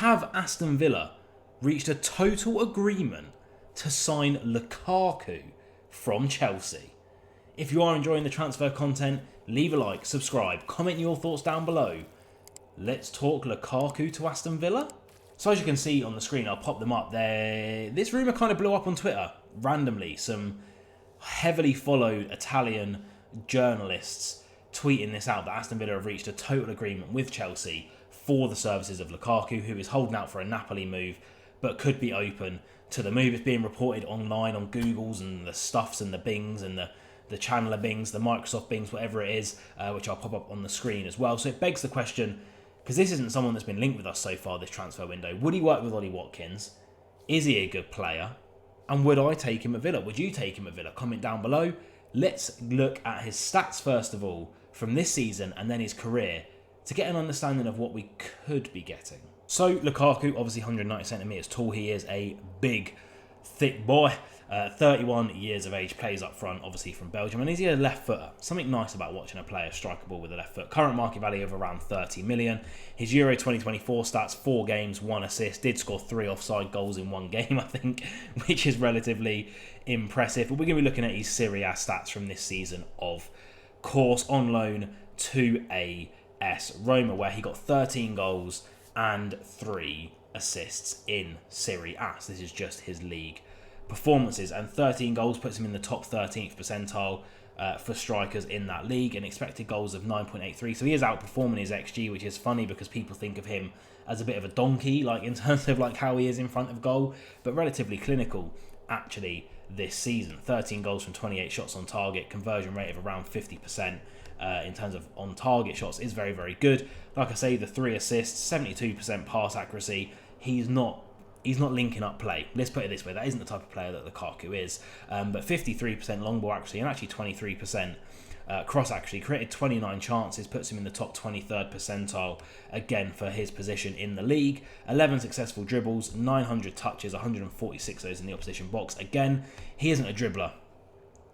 Have Aston Villa reached a total agreement to sign Lukaku from Chelsea? If you are enjoying the transfer content, leave a like, subscribe, comment your thoughts down below. Let's talk Lukaku to Aston Villa. So as you can see on the screen, I'll pop them up there. This rumour kind of blew up on Twitter randomly. Some heavily followed Italian journalists tweeting this out, that Aston Villa have reached a total agreement with Chelsea for the services of Lukaku, who is holding out for a Napoli move but could be open to the move. It's being reported online on Googles and the Stuffs and the Bings and the Chandler Bings, the Microsoft Bings, whatever it is, which I'll pop up on the screen as well. So it begs the question, because this isn't someone that's been linked with us so far this transfer window, would he work with Ollie Watkins? Is he a good player? And would I take him at Villa? Would you take him at Villa? Comment down below. Let's look at his stats first of all from this season and then his career to get an understanding of what we could be getting. So Lukaku, obviously 190 centimetres tall. He is a big, thick boy. 31 years of age, plays up front, obviously from Belgium, and he's a left footer. Something nice about watching a player strike a ball with a left foot. Current market value of around 30 million. His Euro 2024 stats: 4 games, 1 assist. Did score 3 offside goals in 1 game, I think, which is relatively impressive. But we're going to be looking at his Serie A stats from this season, of course, on loan to AS Roma, where he got 13 goals and 3 assists in Serie A. So this is just his league performances, and 13 goals puts him in the top 13th percentile for strikers in that league, and expected goals of 9.83. So he is outperforming his XG, which is funny because people think of him as a bit of a donkey, like in terms of like how he is in front of goal, but relatively clinical actually this season. 13 goals from 28 shots on target, conversion rate of around 50%. In terms of on target shots is very, very good. Like I say, the 3 assists, 72% pass accuracy. He's not linking up play. Let's put it this way, that isn't the type of player that Lukaku is. But 53% long ball accuracy and actually 23% cross accuracy. Created 29 chances, puts him in the top 23rd percentile, again, for his position in the league. 11 successful dribbles, 900 touches, 146 of those in the opposition box. Again, he isn't a dribbler.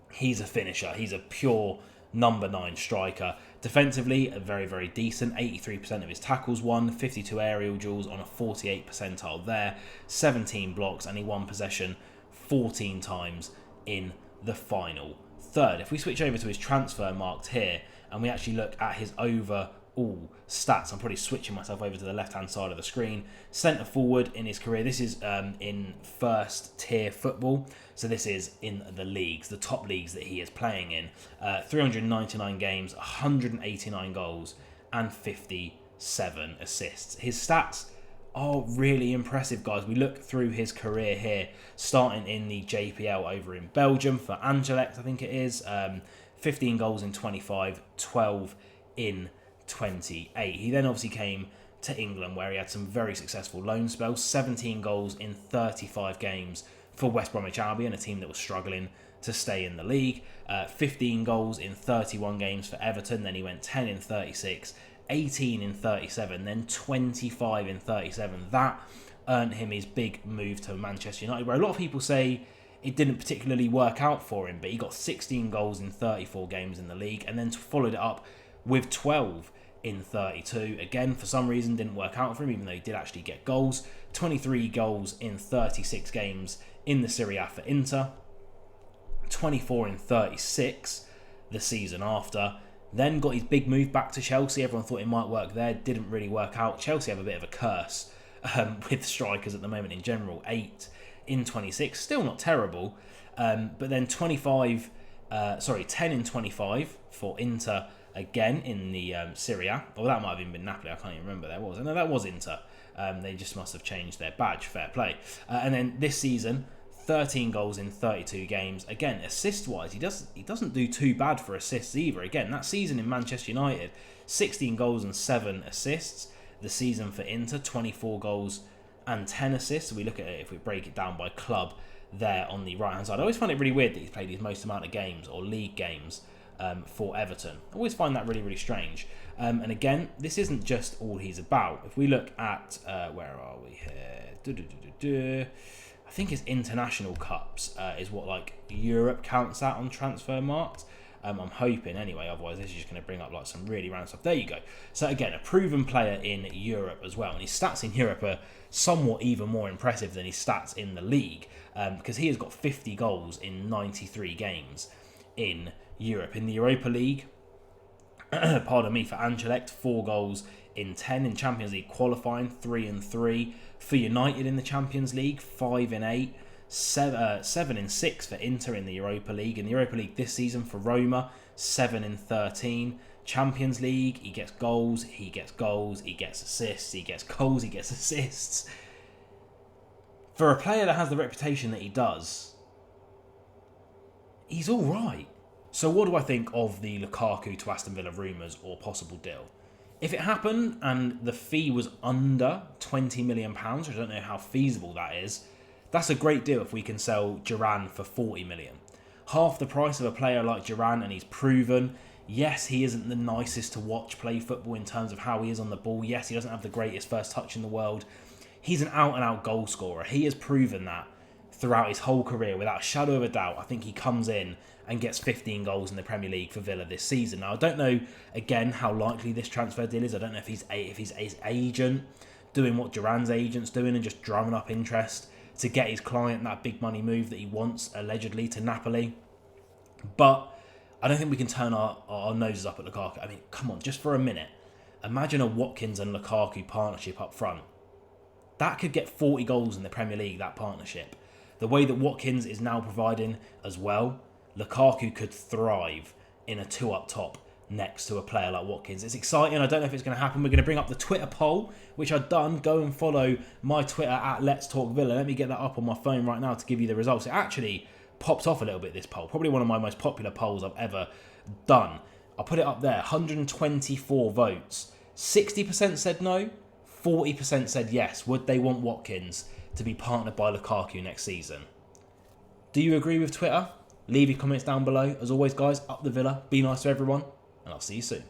He's a finisher. He's a pure number 9 striker. Defensively, very, very decent. 83% of his tackles won, 52 aerial duels on a 48 percentile there, 17 blocks, and he won possession 14 times in the final third. If we switch over to his transfer marked here and we actually look at his overall stats, I'm probably switching myself over to the left hand side of the screen. Centre forward in his career, this is in first tier football, so this is in the leagues, the top leagues that he is playing in. 399 games, 189 goals and 57 assists. His stats are really impressive, guys. We look through his career here, starting in the JPL over in Belgium for Anderlecht, I think it is. 15 goals in 25, 12 in 28. He then obviously came to England, where he had some very successful loan spells. 17 goals in 35 games for West Bromwich Albion, a team that was struggling to stay in the league. 15 goals in 31 games for Everton. Then he went 10 in 36, 18 in 37, then 25 in 37. That earned him his big move to Manchester United, where a lot of people say it didn't particularly work out for him, but he got 16 goals in 34 games in the league, and then followed it up with 12 in 32. Again, for some reason, didn't work out for him, even though he did actually get goals. 23 goals in 36 games in the Serie A for Inter. 24 in 36 the season after. Then got his big move back to Chelsea. Everyone thought it might work there. Didn't really work out. Chelsea have a bit of a curse with strikers at the moment in general. 8 in 26. Still not terrible. But then 10 in 25 for Inter again in the Serie A. Or that might have even been Napoli. I can't even remember. No, that was Inter. They just must have changed their badge. Fair play. And then this season, 13 goals in 32 games. Again, assist-wise, he doesn't do too bad for assists either. Again, that season in Manchester United, 16 goals and 7 assists. The season for Inter, 24 goals and 10 assists. So we look at it, if we break it down by club there on the right-hand side. I always find it really weird that he's played his most amount of games, or league games, for Everton. I always find that really, really strange. And again, this isn't just all he's about. If we look at, where are we here? I think his international cups is what like Europe counts at on Transfermarkt. I'm hoping anyway, otherwise this is just going to bring up like some really random stuff. There you go. So again, a proven player in Europe as well. And his stats in Europe are somewhat even more impressive than his stats in the league, because he has got 50 goals in 93 games in Europe. In the Europa League, pardon me, for Anderlecht, 4 goals in 10. In Champions League qualifying, 3 and 3. For United in the Champions League, 5 and 8. 7 and 6 for Inter in the Europa League. In the Europa League this season for Roma, 7 and 13. Champions League, he gets goals, he gets goals, he gets assists, he gets goals, he gets assists. For a player that has the reputation that he does, he's all right. So what do I think of the Lukaku to Aston Villa rumours or possible deal? If it happened and the fee was under £20 million, which I don't know how feasible that is, that's a great deal if we can sell Duran for 40 million. Half the price of a player like Duran, and he's proven. Yes, he isn't the nicest to watch play football in terms of how he is on the ball. Yes, he doesn't have the greatest first touch in the world. He's an out-and-out goal scorer. He has proven that throughout his whole career, without a shadow of a doubt. I think he comes in and gets 15 goals in the Premier League for Villa this season. Now, I don't know, again, how likely this transfer deal is. I don't know if he's his agent doing what Duran's agent's doing and just drumming up interest to get his client that big money move that he wants, allegedly, to Napoli. But I don't think we can turn our noses up at Lukaku. I mean, come on, just for a minute. Imagine a Watkins and Lukaku partnership up front. That could get 40 goals in the Premier League, that partnership. The way that Watkins is now providing as well, Lukaku could thrive in a 2 up top next to a player like Watkins. It's exciting. I don't know if it's going to happen. We're going to bring up the Twitter poll, which I've done. Go and follow my Twitter at Let's Talk Villa. Let me get that up on my phone right now to give you the results. It actually popped off a little bit, this poll. Probably one of my most popular polls I've ever done. I'll put it up there. 124 votes. 60% said no. 40% said yes. Would they want Watkins to be partnered by Lukaku next season? Do you agree with Twitter? Leave your comments down below. As always, guys, up the Villa. Be nice to everyone. And I'll see you soon.